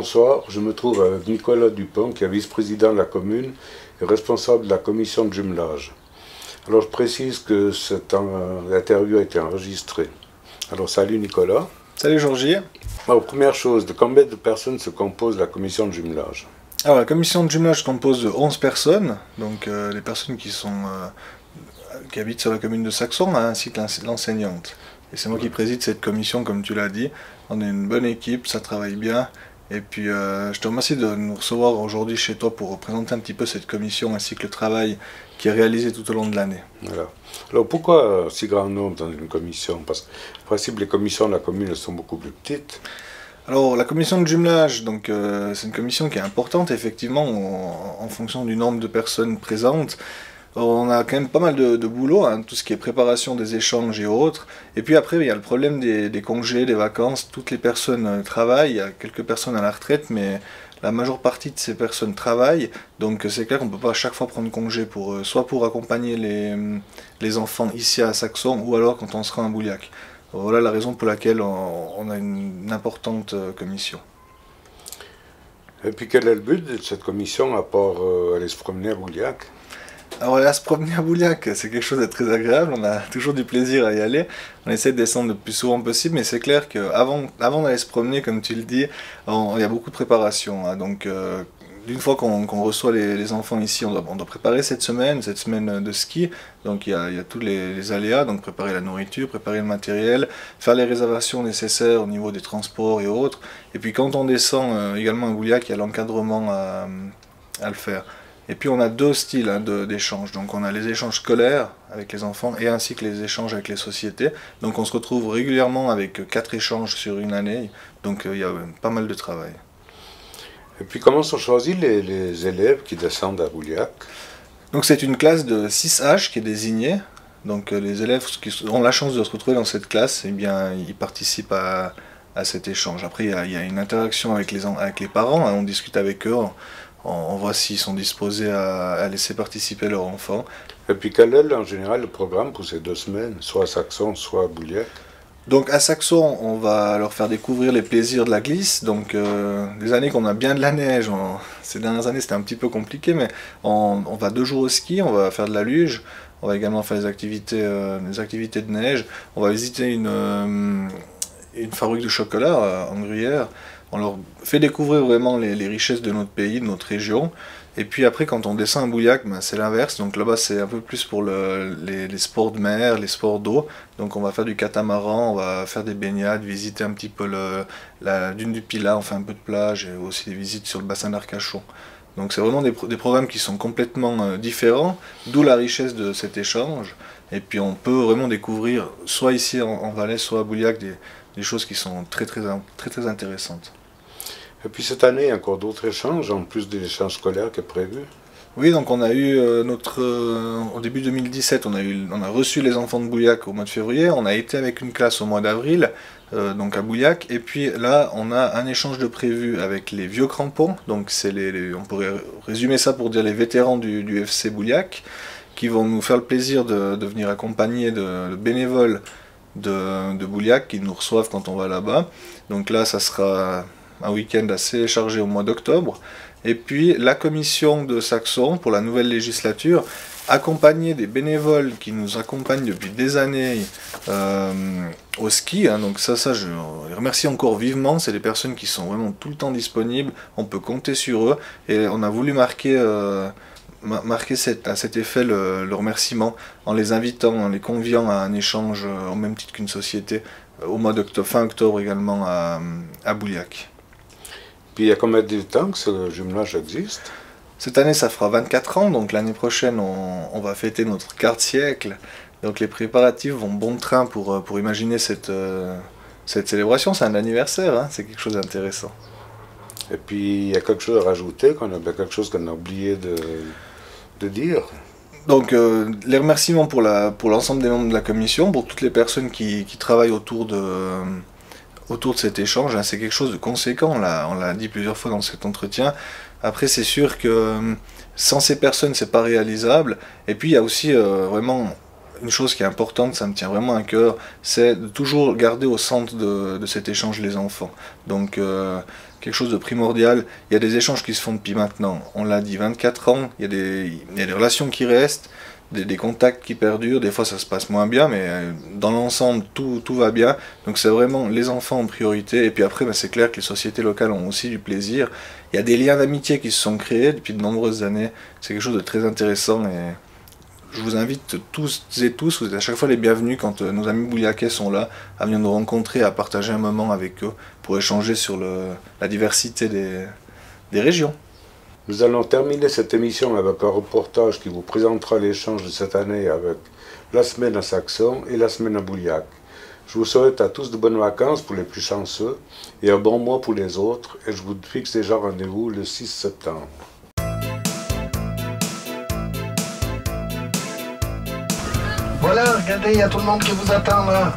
bonsoir, je me trouve avec Nicolas Dupont, qui est vice-président de la commune et responsable de la commission de jumelage. Alors je précise que cette interview a été enregistrée. Alors salut Nicolas. Salut Georgie. Alors, première chose, de combien de personnes se compose la commission de jumelage? Alors la commission de jumelage se compose de 11 personnes, donc les personnes qui habitent sur la commune de Saxon, hein, ainsi que l'enseignante. Et c'est moi qui préside cette commission, comme tu l'as dit. On est une bonne équipe, ça travaille bien. Et puis je te remercie de nous recevoir aujourd'hui chez toi pour présenter un petit peu cette commission ainsi que le travail qui est réalisé tout au long de l'année. Voilà. Alors pourquoi si grand nombre dans une commission? Parce que en principe les commissions de la commune elles sont beaucoup plus petites. Alors la commission de jumelage, donc c'est une commission qui est importante effectivement en fonction du nombre de personnes présentes. On a quand même pas mal de boulot, hein, tout ce qui est préparation des échanges et autres. Et puis après, il y a le problème des congés, des vacances. Toutes les personnes travaillent, il y a quelques personnes à la retraite, mais la majeure partie de ces personnes travaillent. Donc c'est clair qu'on ne peut pas à chaque fois prendre congé, soit pour accompagner les enfants ici à Saxon, ou alors quand on sera à Bouliac. Voilà la raison pour laquelle on a une importante commission. Et puis quel est le but de cette commission, à part aller se promener à Bouliac? Alors là, se promener à Bouliac, c'est quelque chose de très agréable, on a toujours du plaisir à y aller. On essaie de descendre le plus souvent possible, mais c'est clair qu'avant d'aller se promener, comme tu le dis, il y a beaucoup de préparation. Hein. Donc d'une fois qu'on reçoit les enfants ici, on doit préparer cette semaine de ski. Donc il y a tous les aléas, donc préparer la nourriture, préparer le matériel, faire les réservations nécessaires au niveau des transports et autres. Et puis quand on descend également à Bouliac, il y a l'encadrement à le faire. Et puis on a deux styles d'échanges, donc on a les échanges scolaires avec les enfants et ainsi que les échanges avec les sociétés. Donc on se retrouve régulièrement avec 4 échanges sur une année, donc il y a pas mal de travail. Et puis comment sont choisis les élèves qui descendent à Bouliac? Donc c'est une classe de 6H qui est désignée, donc les élèves qui ont la chance de se retrouver dans cette classe, eh bien ils participent à cet échange. Après il y a une interaction avec les parents, hein, on discute avec eux. On voit s'ils sont disposés à laisser participer leurs enfants. Et puis quel est en général le programme pour ces 2 semaines, soit à Saxon, soit à Bouliac? Donc à Saxon, on va leur faire découvrir les plaisirs de la glisse. Donc des années qu'on a bien de la neige, ces dernières années c'était un petit peu compliqué, mais on va 2 jours au ski, on va faire de la luge, on va également faire des activités de neige, on va visiter une fabrique de chocolat en Gruyère. On leur fait découvrir vraiment les richesses de notre pays, de notre région. Et puis après, quand on descend à Bouliac, ben, c'est l'inverse. Donc là-bas, c'est un peu plus pour les sports de mer, les sports d'eau. Donc on va faire du catamaran, on va faire des baignades, visiter un petit peu la dune du Pilat, on fait un peu de plage et aussi des visites sur le bassin d'Arcachon. Donc c'est vraiment des programmes qui sont complètement différents, d'où la richesse de cet échange. Et puis on peut vraiment découvrir, soit ici en Valais, soit à Bouliac, des choses qui sont très intéressantes. Et puis cette année, il y a encore d'autres échanges, en plus des échanges scolaires qui est prévu. Oui, donc on a eu au début 2017, on a reçu les enfants de Bouliac au mois de février, on a été avec une classe au mois d'avril, donc à Bouliac, et puis là on a un échange de prévu avec les vieux crampons, donc c'est on pourrait résumer ça pour dire les vétérans du FC Bouliac, qui vont nous faire le plaisir de venir accompagner de bénévoles de Bouliac qui nous reçoivent quand on va là-bas. Donc là ça sera un week-end assez chargé au mois d'octobre. Et puis la commission de Saxon pour la nouvelle législature, accompagnée des bénévoles qui nous accompagnent depuis des années au ski. Hein, donc ça je les remercie encore vivement. C'est des personnes qui sont vraiment tout le temps disponibles. On peut compter sur eux. Et on a voulu marquer à cet effet le remerciement en les invitant, en les conviant à un échange au même titre qu'une société au mois d'octobre, fin octobre également à Bouliac. Puis il y a combien de temps que ce jumelage existe? Cette année ça fera 24 ans, donc l'année prochaine on va fêter notre quart de siècle. Donc les préparatifs vont bon train pour imaginer cette célébration. C'est un anniversaire, hein, c'est quelque chose d'intéressant. Et puis il y a quelque chose à rajouter, quelque chose qu'on a oublié de dire. Donc les remerciements pour l'ensemble des membres de la commission, pour toutes les personnes qui travaillent autour de cet échange, hein, c'est quelque chose de conséquent, on l'a dit plusieurs fois dans cet entretien. Après c'est sûr que sans ces personnes c'est pas réalisable. Et puis il y a aussi vraiment une chose qui est importante, ça me tient vraiment à cœur, c'est de toujours garder au centre de cet échange les enfants. Donc quelque chose de primordial. Il y a des échanges qui se font depuis maintenant, on l'a dit, 24 ans, il y a des relations qui restent, des contacts qui perdurent, des fois ça se passe moins bien, mais dans l'ensemble tout va bien. Donc c'est vraiment les enfants en priorité, et puis après c'est clair que les sociétés locales ont aussi du plaisir. Il y a des liens d'amitié qui se sont créés depuis de nombreuses années, c'est quelque chose de très intéressant, et je vous invite tous et tous, vous êtes à chaque fois les bienvenus quand nos amis bouillacais sont là, à venir nous rencontrer, à partager un moment avec eux, pour échanger sur la diversité des régions. Nous allons terminer cette émission avec un reportage qui vous présentera l'échange de cette année avec la semaine à Saxon et la semaine à Bouillac. Je vous souhaite à tous de bonnes vacances pour les plus chanceux et un bon mois pour les autres, et je vous fixe déjà rendez-vous le 6 septembre. Voilà, regardez, il y a tout le monde qui vous attend là.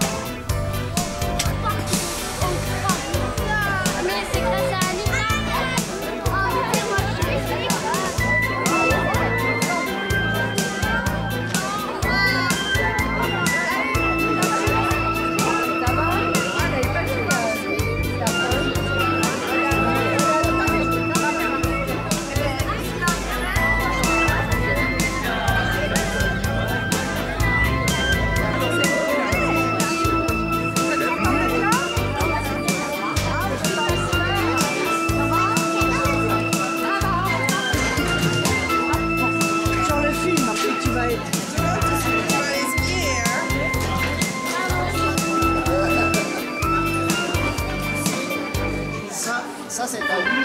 Ça c'est à lui.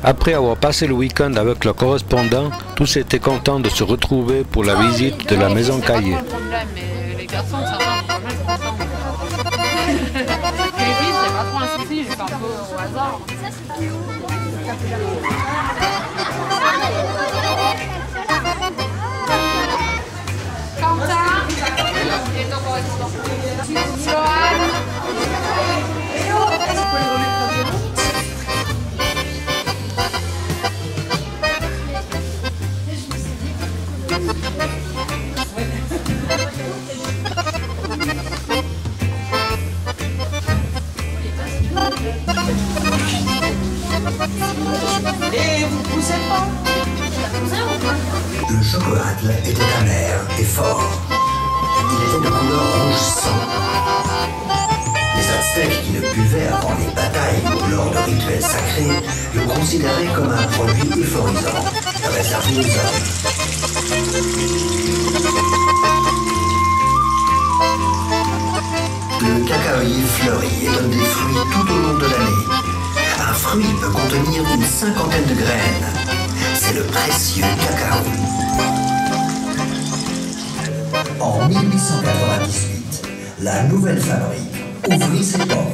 Après avoir passé le week-end avec le correspondant, tous étaient contents de se retrouver pour la visite de la maison Caillé. Les garçons, ça va, les filles, c'est pas trop un souci, je fais un peu au hasard. Et vous poussez pas? Le chocolat était amer et fort. Il était de couleur rouge sang. Les Aztèques qui le buvaient avant les batailles ou lors de rituels sacrés le considéraient comme un produit euphorisant, réservé aux hommes. Le cacaoyer fleurit et donne des fruits tout au long de l'année. Un fruit peut contenir une 50aine de graines. C'est le précieux cacao. En 1898, la nouvelle fabrique ouvrit ses portes.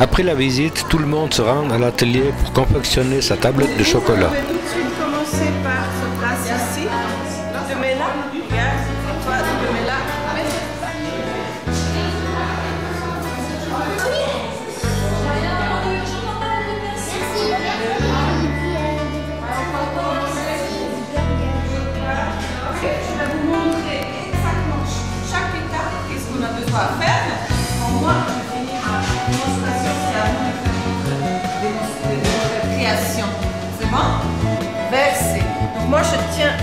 Après la visite, tout le monde se rend à l'atelier pour confectionner sa tablette de chocolat. Je vais tout de suite commencer par ce place ici. Tu te mets là, regarde, toi tu te mets là. Ok, je vais vous montrer exactement chaque étape, qu'est-ce qu'on a besoin à faire. Pour moi, je vais finir ma démonstration, c'est à vous de création. C'est bon? Verser. Donc moi je tiens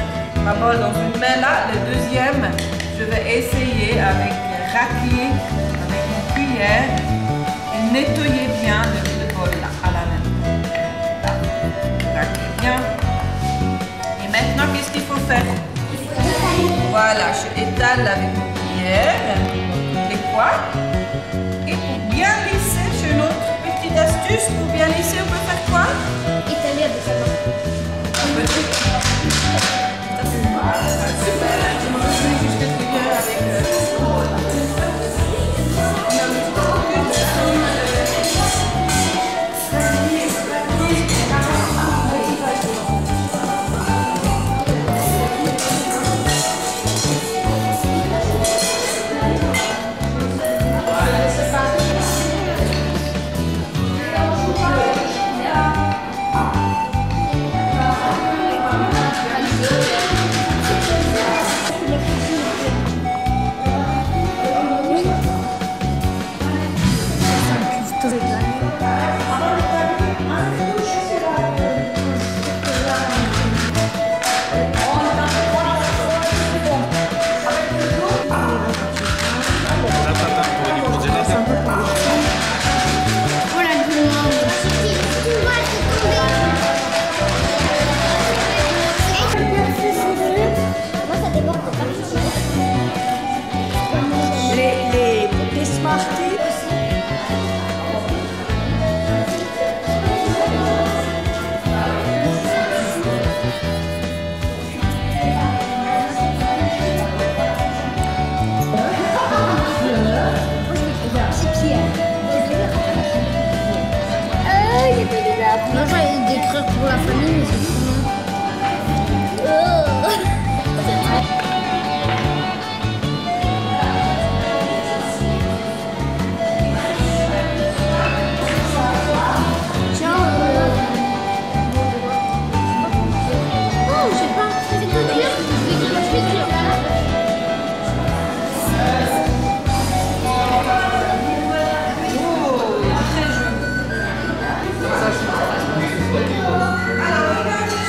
ma bol dans une main là, le deuxième, je vais essayer avec racler, avec mon cuillère, et nettoyer bien le bol là, à la main. Là, racler bien. Et maintenant, qu'est-ce qu'il faut faire? Voilà, je étale avec mon cuillère, les poids. Et pour bien lisser, j'ai une autre petite astuce, pour bien lisser, on peut faire quoi? Italien de sa main. Super, je me remets juste le cuillère avec Moi j'allais décrire pour la famille, mais c'est fou. Tiens, oh, je sais pas, c'est tout dur. Je vais écrire. Alors, regardez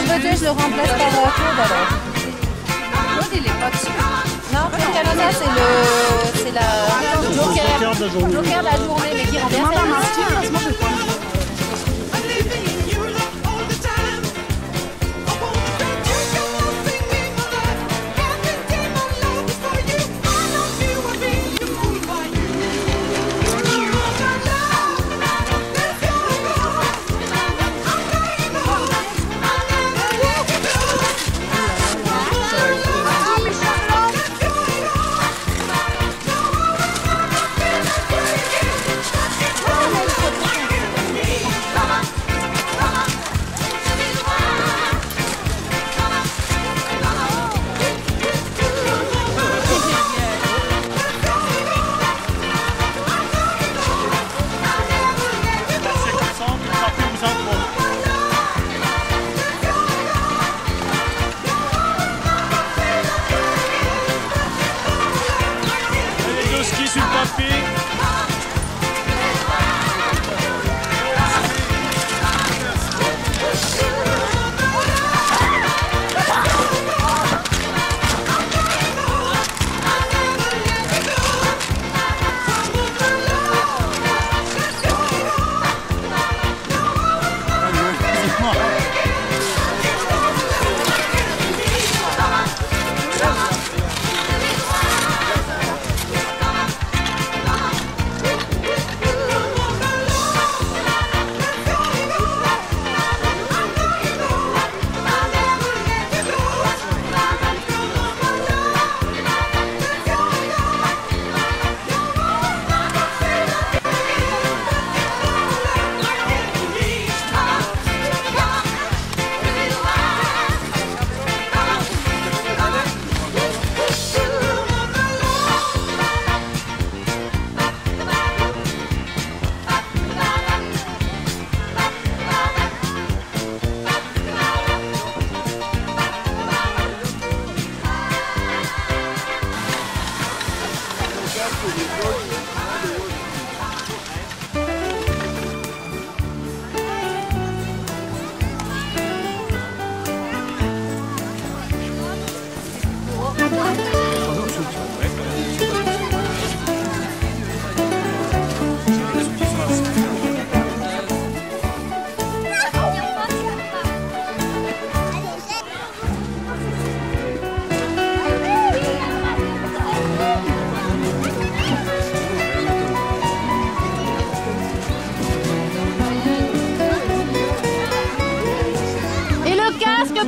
peut-être je le remplace par Claude alors. Claude, il est pas dessus. Non, Claude Canada, c'est le joker de la journée, mais qui remplace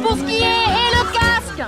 pour skier et le casque.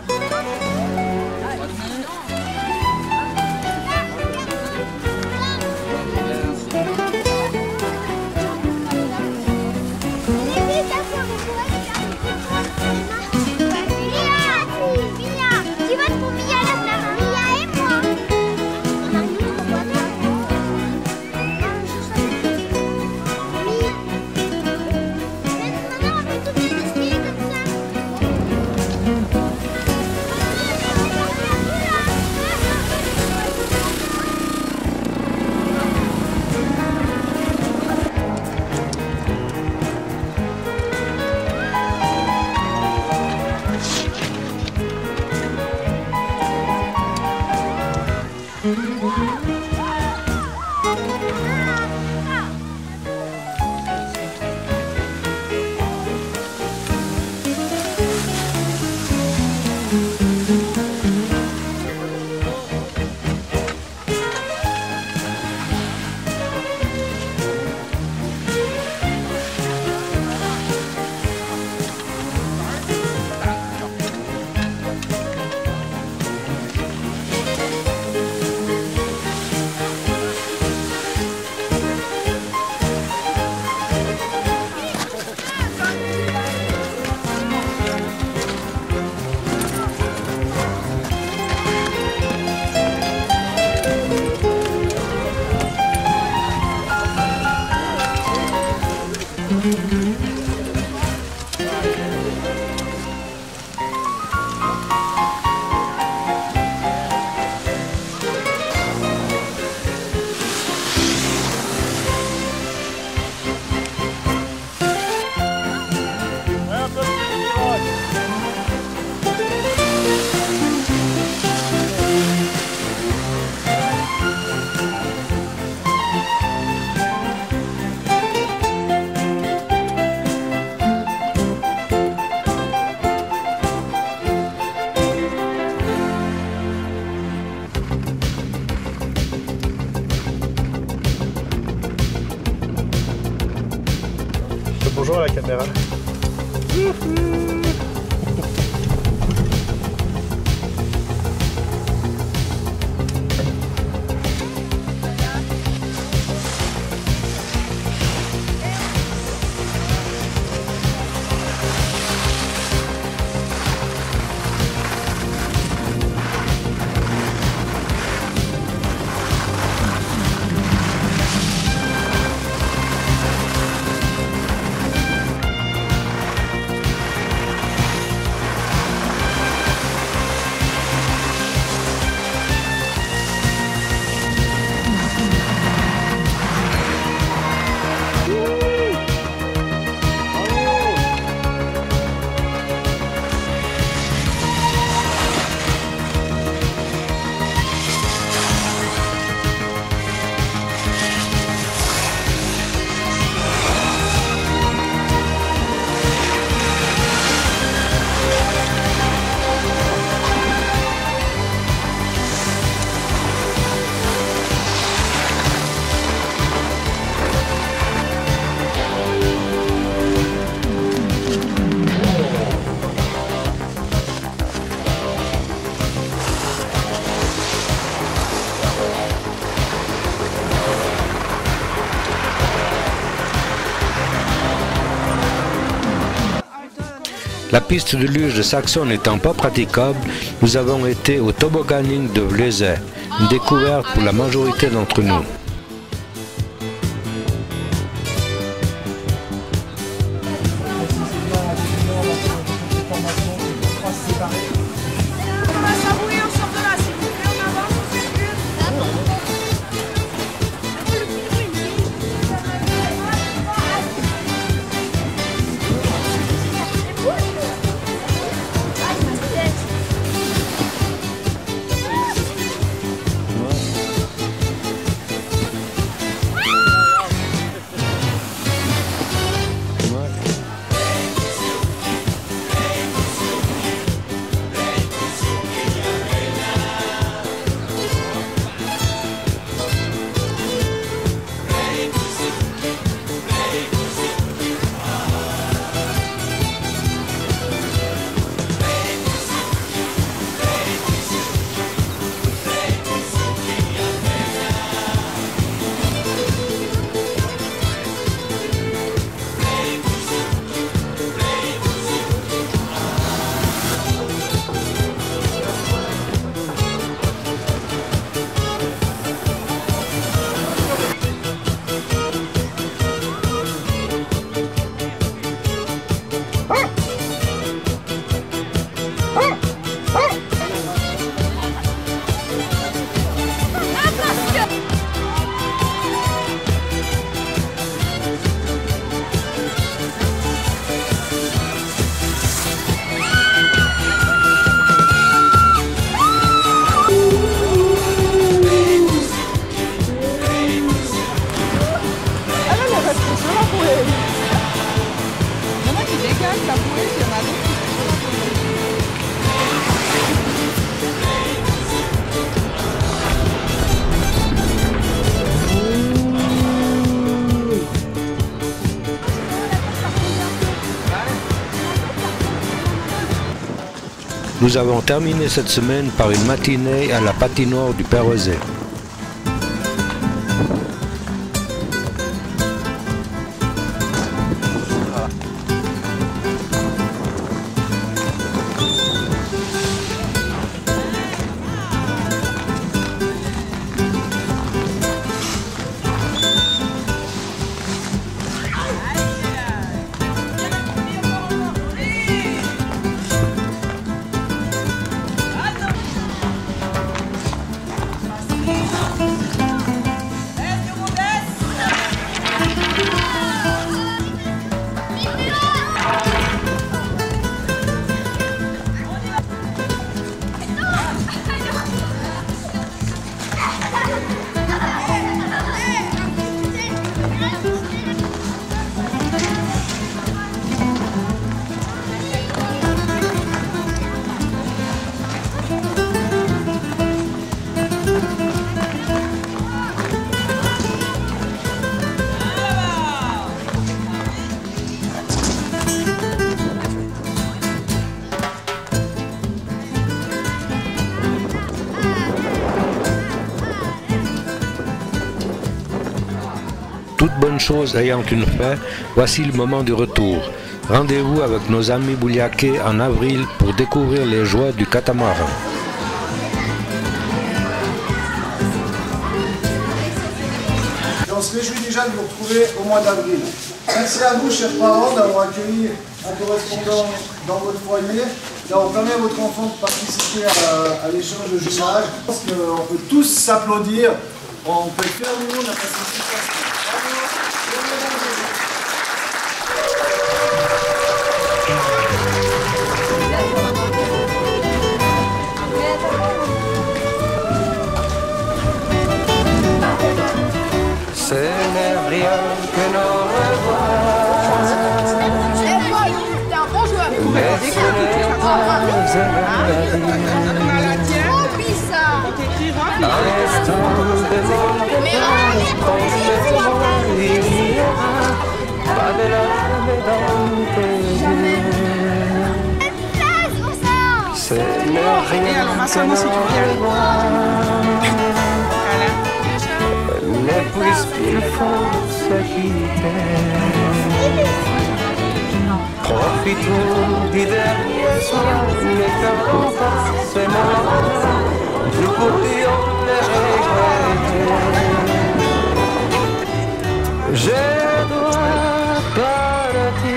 La piste de luge de Saxon n'étant pas praticable, nous avons été au tobogganing de Vlezay, une découverte pour la majorité d'entre nous. Nous avons terminé cette semaine par une matinée à la patinoire du Pérezay. chose ayant une fin, voici le moment du retour. Rendez-vous avec nos amis bouliakais en avril pour découvrir les joies du catamaran. On se réjouit déjà de vous retrouver au mois d'avril. Merci à vous, chers parents, d'avoir accueilli un correspondant dans votre foyer, d'avoir permis à votre enfant de participer à l'échange de jumelage. Je pense qu'on peut tous s'applaudir. On peut le faire, nous, on a passé une super semaine. Ce n'est rien que nos revoirs. T'es un bon joueur. Mais ce n'est pas un instant de mon départ, quand je vois, il n'y aura pas de larmes dans tes yeux. Ce n'est rien que nos revoirs. Mais puisqu'il faut se quitter, profitons du dernier soir, ne perdons pas ces moments, nous pourrions les regretter. Je dois partir,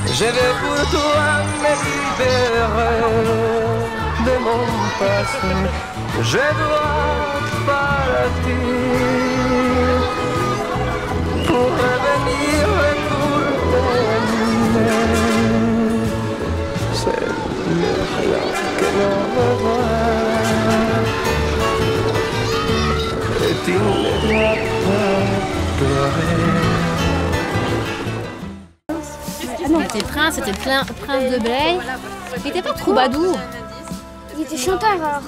je vais pour toi me libérer de mon passé. Je dois partir pour revenir et pour t'aimer. C'est le rien que l'on veut voir. Et tu ne dois pas pleurer. Il était prince de Belay. Il était pas troubadour. Il était chanteur alors.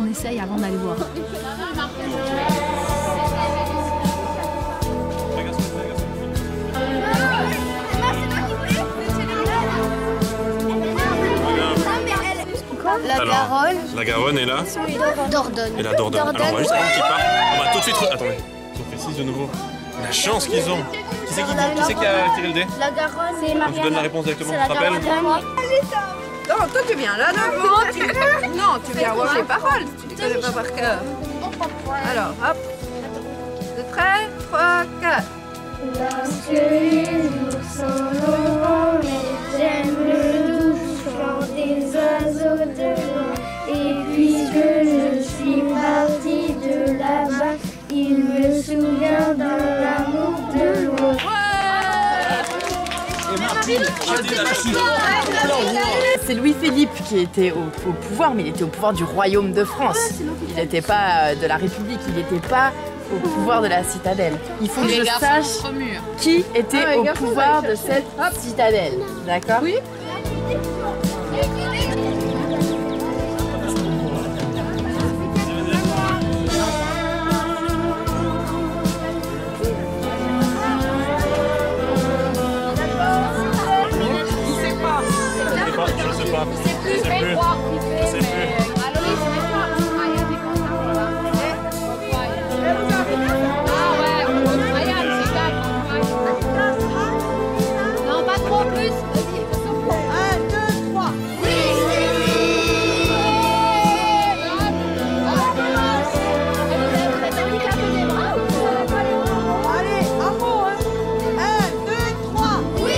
On essaye avant d'aller voir. La Garonne. La Garonne est là. Dordogne. Et la Dordogne. Alors on va juste avant qu'ils partent, on va tout de suite... Attendez, si on précise de nouveau. La chance qu'ils ont. Qui c'est qui a tiré le dé? La Garonne, c'est On te donne la réponse directement, tu te rappelles? Non, toi tu viens là devant. Non, tu viens voir les paroles. Tu ne connais pas par cœur. Alors, hop. De près, 3, 4. Lorsque les jours sont longs, j'aime le doux chant des oiseaux de loin. Et puisque je suis partie de là-bas, il me souvient dans l'amour de loin. C'est Louis-Philippe qui était au pouvoir, mais il était au pouvoir du royaume de France. Il n'était pas de la République, il n'était pas au pouvoir de la citadelle. Il faut que je sache qui était au pouvoir de cette citadelle. D'accord? Oui. Non, pas trop plus. 1, 2, 3. Oui, allez, un mot, hein. 1, 2, 3. Oui,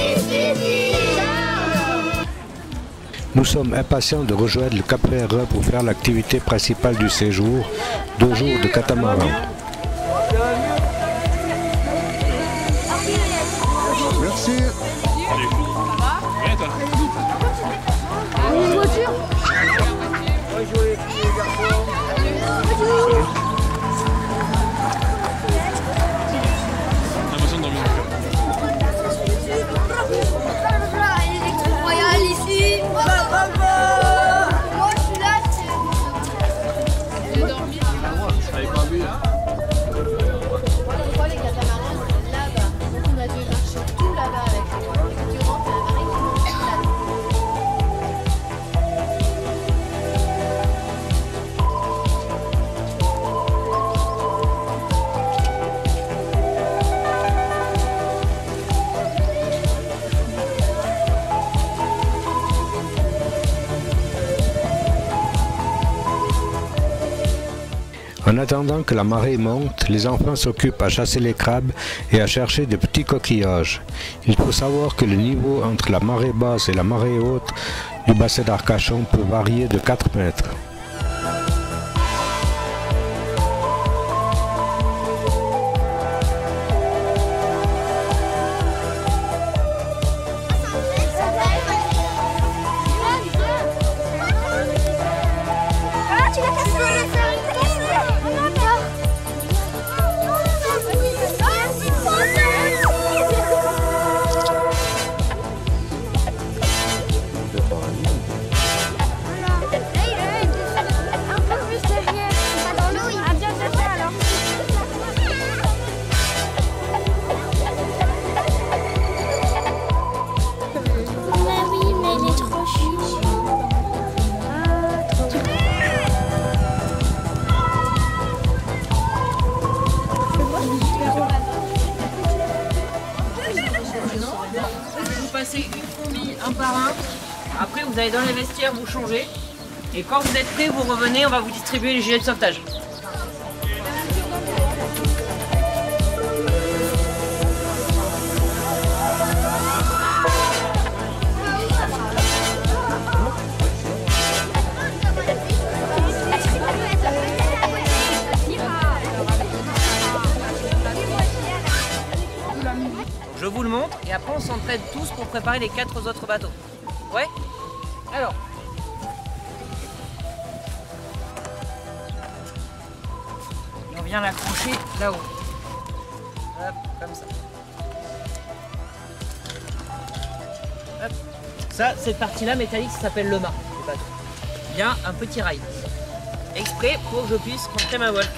Nous sommes impatients de rejoindre le Cap Ferreux pour faire l'activité principale du séjour, 2 jours de catamaran. Merci. Une voiture. Royal ici. Moi je suis là. J'ai dormi. Je n'avais pas vu. On voit les catamarans là-bas. On a dû marcher tout là-bas avec eux. En attendant que la marée monte, les enfants s'occupent à chasser les crabes et à chercher de petits coquillages. Il faut savoir que le niveau entre la marée basse et la marée haute du bassin d'Arcachon peut varier de 4 mètres. Un par un. Après vous allez dans les vestiaires, vous changez. Et quand vous êtes prêts, vous revenez, on va vous distribuer les gilets de sauvetage. Je vous le montre et après on s'entraide tous pour préparer les 4 autres bateaux. Ouais? Alors. Et on vient l'accrocher là-haut. Hop, comme ça. Hop. Ça, cette partie-là métallique, ça s'appelle le mât du bateau. Il y a un petit rail. Exprès pour que je puisse rentrer ma voile.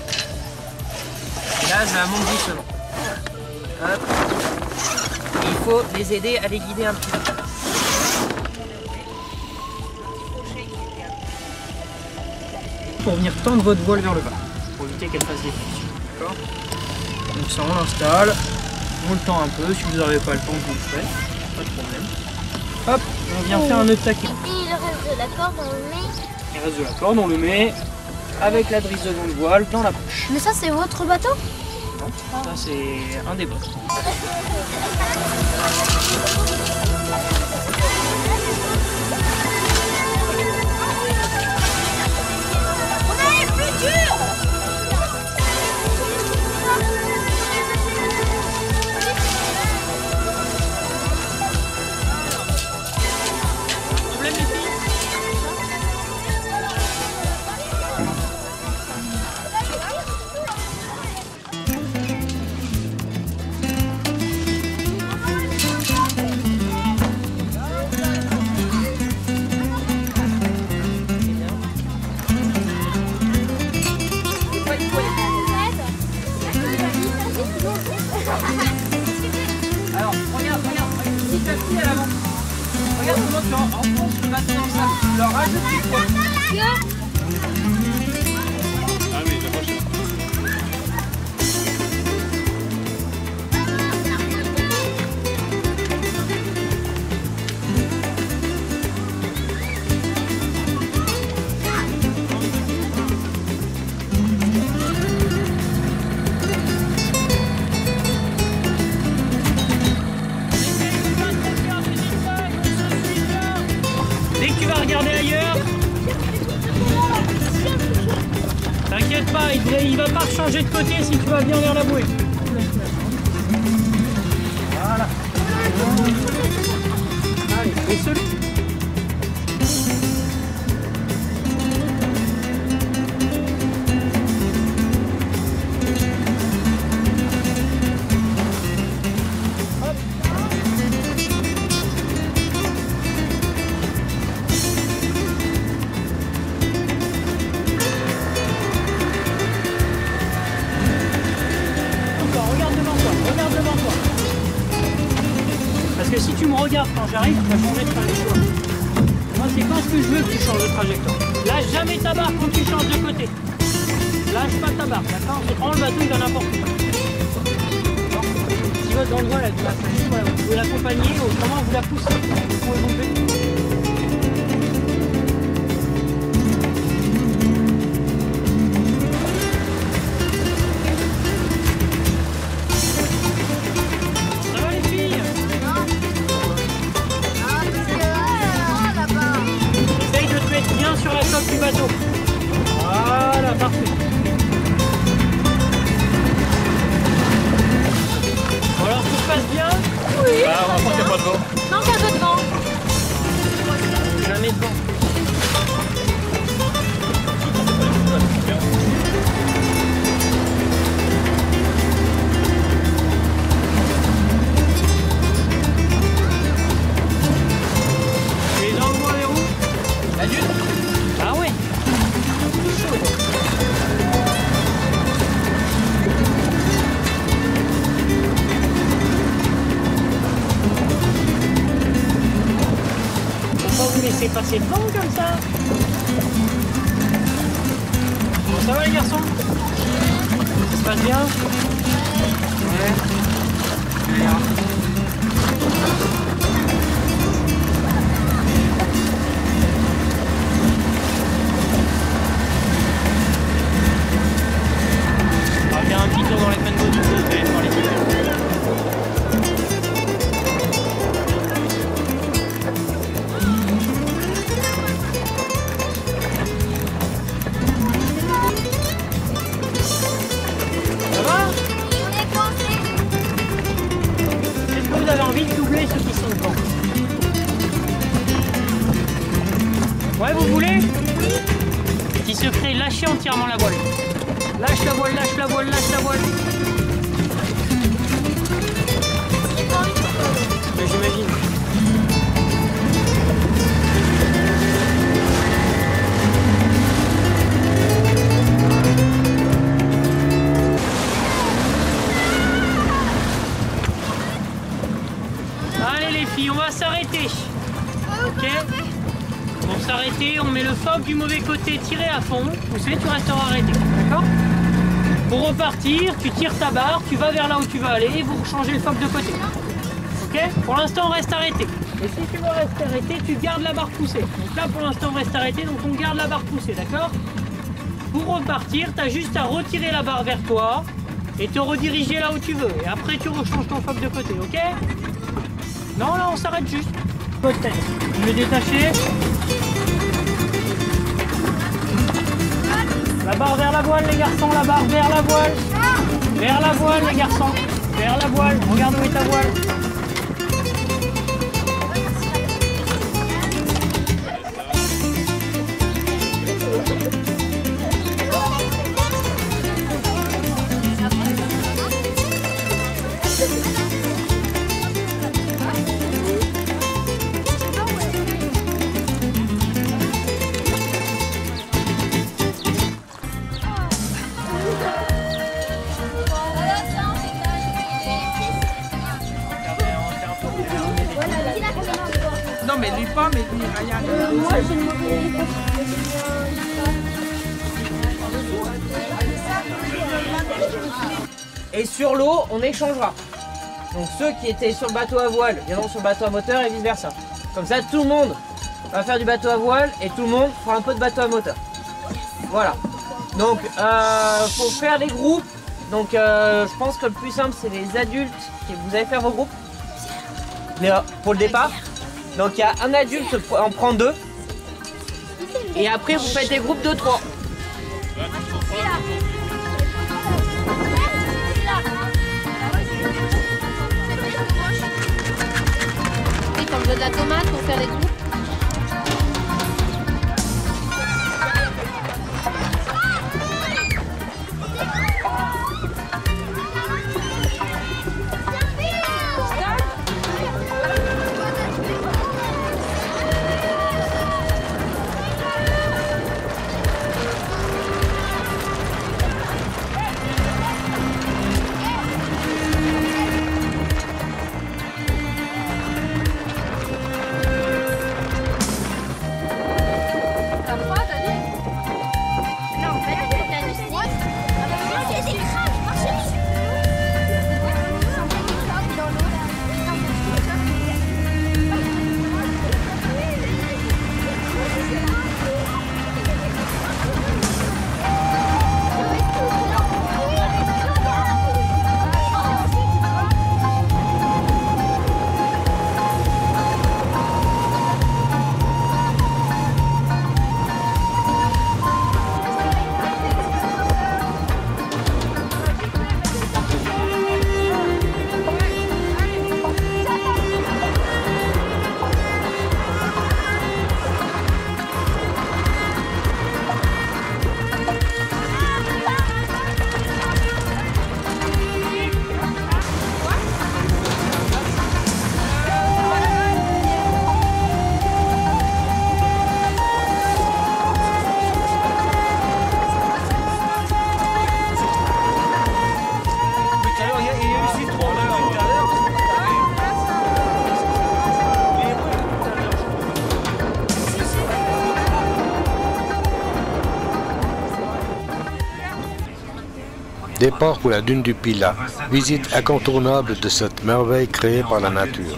Et là, je la monte doucement. Hop. Il faut les aider à les guider un petit peu. Pour venir tendre votre voile vers le bas, pour éviter qu'elle fasse des frictions. D'accord? Donc ça on l'installe, on le tend un peu, si vous n'avez pas le temps vous le faites, pas de problème. Hop, on vient faire un nœud de taquet. Et il reste de la corde, on le met. Il reste de la corde, on le met avec la drisse devant le voile dans la poche. Mais ça c'est votre bateau? Non, ça c'est un des bateaux. Alors, regarde, petit à petit à l'avant. Regarde comment tu enfonces le bateau dans ça. Tu leur rajoutes du poids. Ah oui, je vois. Dès que tu vas regarder ailleurs, t'inquiète pas, il va pas changer de côté si tu vas bien vers la bouée. Voilà. Allez, et celui. Parce que si tu me regardes quand j'arrive, tu vas changer de trajectoire. Moi, c'est quand ce que je veux que tu changes de trajectoire. Lâche jamais ta barre quand tu changes de côté. Lâche pas ta barre, d'accord? C'est prends le bateau, il va n'importe où. Si votre endroit, là, tu vas faire, voilà, vous pouvez l'accompagner, autrement vous la poussez. Vous pouvez monter. laisser passer devant comme ça. Bon, ça va les garçons? Ça se passe bien? Ouais. Bien. On va faire un petit tour dans les semaines d'eau du coup, vous allez voir les filles. Vous avez envie de doubler ceux qui sont devant. Ouais, vous voulez? Petit secret, lâchez entièrement la voile. Lâche la voile, lâche la voile, lâche la voile. Mais j'imagine. Allez les filles, on va s'arrêter. Ok? Pour s'arrêter, on met le foc du mauvais côté tiré à fond. Poussez, tu resteras arrêté. D'accord? Pour repartir, tu tires ta barre, tu vas vers là où tu vas aller et vous changez le foc de côté. Ok? Pour l'instant, on reste arrêté. Et si tu veux rester arrêté, tu gardes la barre poussée. Donc là, pour l'instant, on reste arrêté, donc on garde la barre poussée. D'accord? Pour repartir, tu as juste à retirer la barre vers toi et te rediriger là où tu veux. Et après, tu rechanges ton foc de côté. Ok? Non, là, on s'arrête juste. Peut-être. Je vais détacher. La barre vers la voile, les garçons. La barre vers la voile. Vers la voile, les garçons. Vers la voile. Regarde où est ta voile. Non mais lui pas, mais lui rien. Moi j'ai une mauvaise. Et sur l'eau, on échangera. Donc ceux qui étaient sur le bateau à voile viendront sur le bateau à moteur et vice versa. Comme ça, tout le monde va faire du bateau à voile et tout le monde fera un peu de bateau à moteur. Voilà. Donc, faut faire des groupes. Donc, je pense que le plus simple, c'est les adultes qui vous allez faire vos groupes. Mais pour le départ. Donc, il y a un adulte, on prend 2. Et après, vous faites des groupes de 3. Et quand je veux de la tomate pour faire les groupes. Départ pour la dune du Pilat, visite incontournable de cette merveille créée par la nature.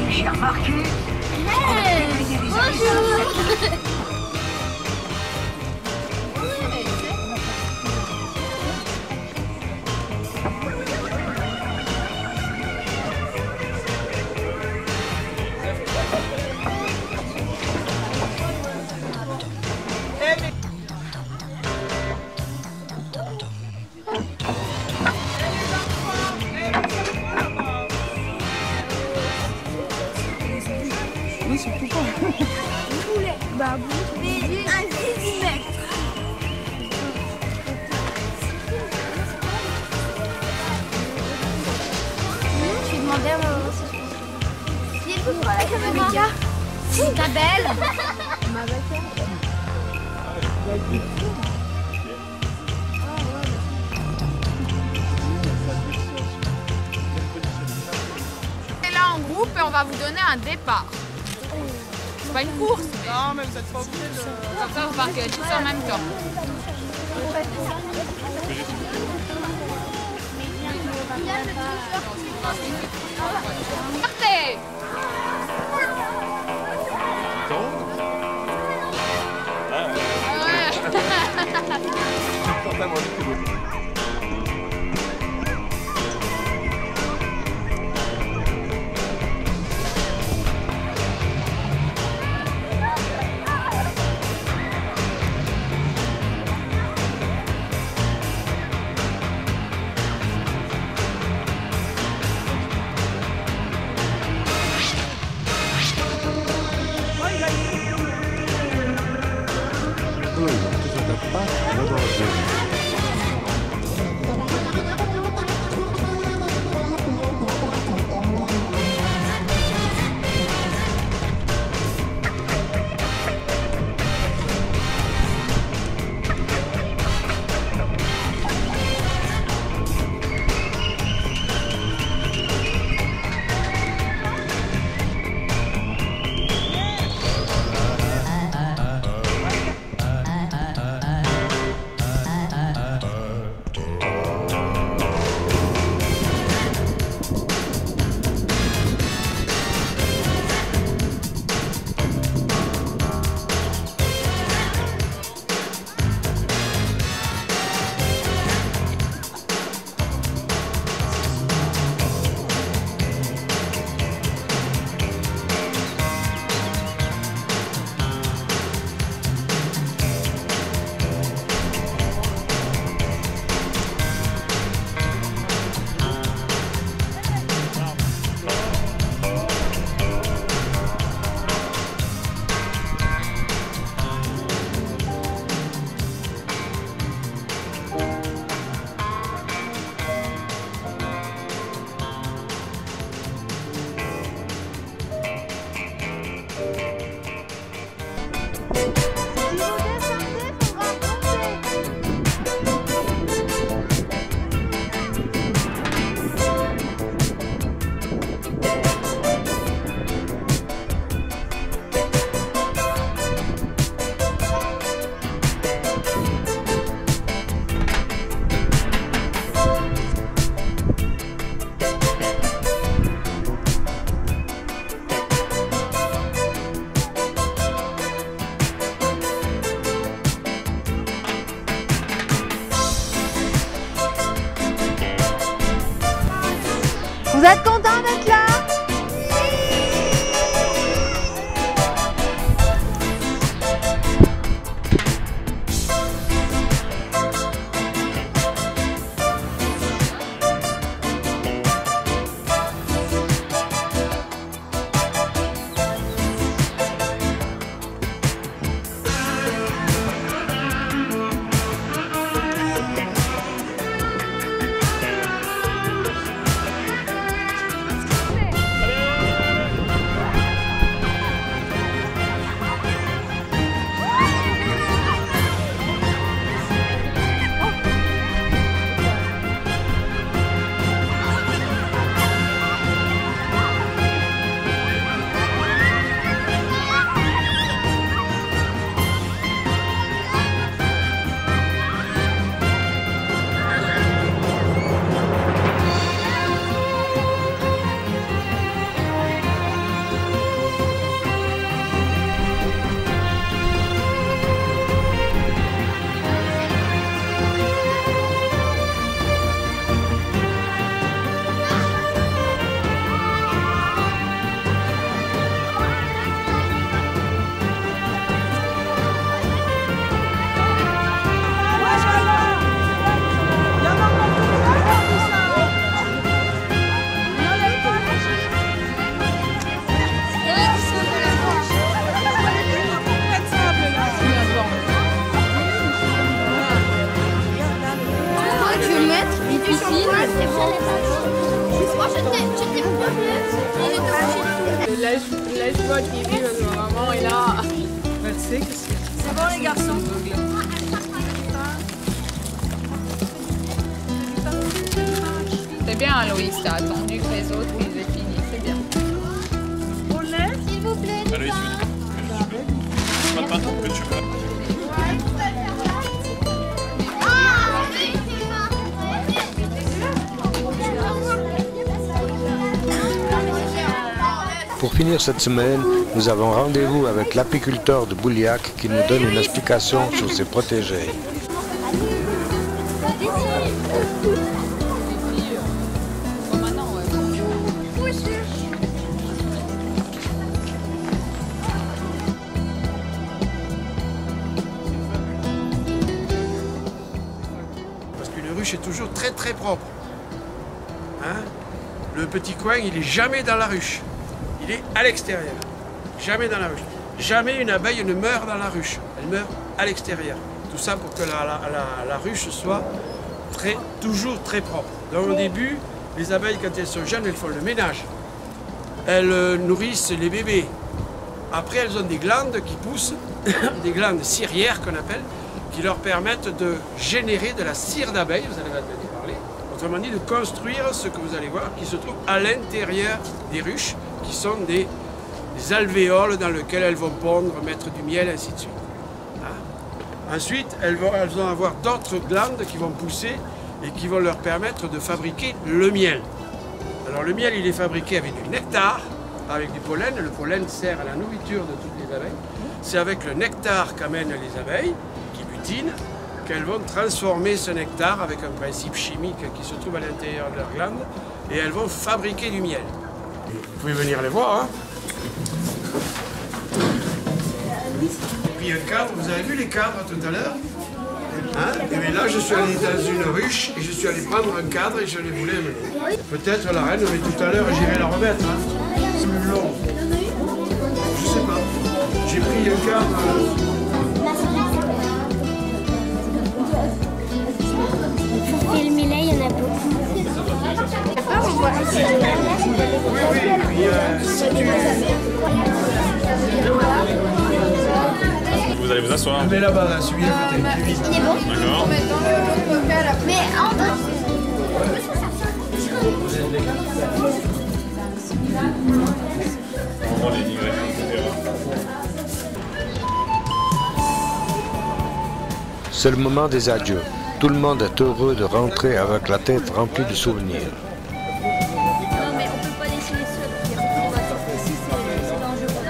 J'ai remarqué. Bonjour. Bah, vous voulez un centimètre. Je vais demander à maman si je peux. Voilà, Rebecca. C'est ta belle. Ma On est là en groupe et on va vous donner un départ. C'est pas une course. Non, mais vous êtes pas obligés de... Comme ça, vous partez tous en même temps. Partez! Vous êtes content d'être là? Laisse-moi crier parce que ma maman est là. Merci. C'est bon les garçons. C'est bien, Aloïs, t'as attendu que les autres ils aient fini, c'est bien. Au lait, s'il vous plaît. Aloïs, pas de pain, que de chocolat. Pour finir cette semaine, nous avons rendez-vous avec l'apiculteur de Bouliac qui nous donne une explication sur ses protégés. Parce qu'une ruche est toujours très très propre. Hein? Le petit coin, il n'est jamais dans la ruche. Il est à l'extérieur. Jamais dans la ruche. Jamais une abeille ne meurt dans la ruche. Elle meurt à l'extérieur. Tout ça pour que la ruche soit toujours très propre. Donc au début, les abeilles, quand elles sont jeunes, elles font le ménage. Elles nourrissent les bébés. Après, elles ont des glandes qui poussent, des glandes cirières qu'on appelle, qui leur permettent de générer de la cire d'abeille, vous allez m'entendre parler. Autrement dit, de construire ce que vous allez voir, qui se trouve à l'intérieur des ruches, qui sont des alvéoles dans lesquelles elles vont pondre, mettre du miel, ainsi de suite. Hein? Ensuite, elles vont avoir d'autres glandes qui vont pousser et qui vont leur permettre de fabriquer le miel. Alors le miel, il est fabriqué avec du nectar, avec du pollen. Le pollen sert à la nourriture de toutes les abeilles. C'est avec le nectar qu'amènent les abeilles, qui butinent, qu'elles vont transformer ce nectar avec un principe chimique qui se trouve à l'intérieur de leur glande, et elles vont fabriquer du miel. Vous pouvez venir les voir. Hein. J'ai pris un cadre, vous avez vu les cadres tout à l'heure, hein? Et bien là, je suis allé dans une ruche et je suis allé prendre un cadre et je les voulais amener. Peut-être la reine, mais tout à l'heure, j'irai la remettre. Hein. C'est plus long. Je sais pas. J'ai pris un cadre. Pour filmer là, il y en a beaucoup. Vous allez vous asseoir. Mais là-bas, là, celui-là, peut-être plus vite. Il est bon. D'accord. Mais en bas. On va les digresser, etc. C'est le moment des adieux. Tout le monde est heureux de rentrer avec la tête remplie de souvenirs. Non, mais on peut pas laisser les seuls. Ici, c'est dangereux.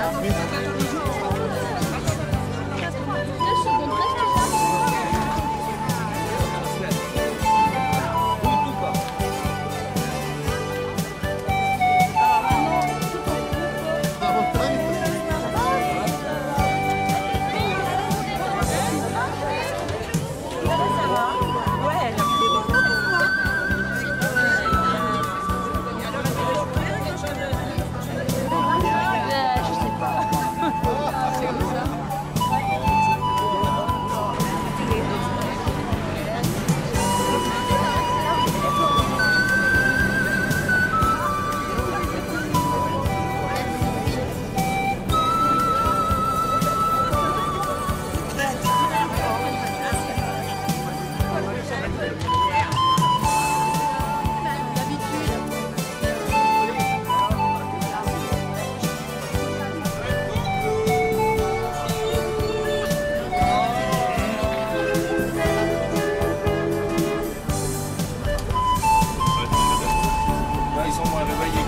Là, ils sont moins réveillés.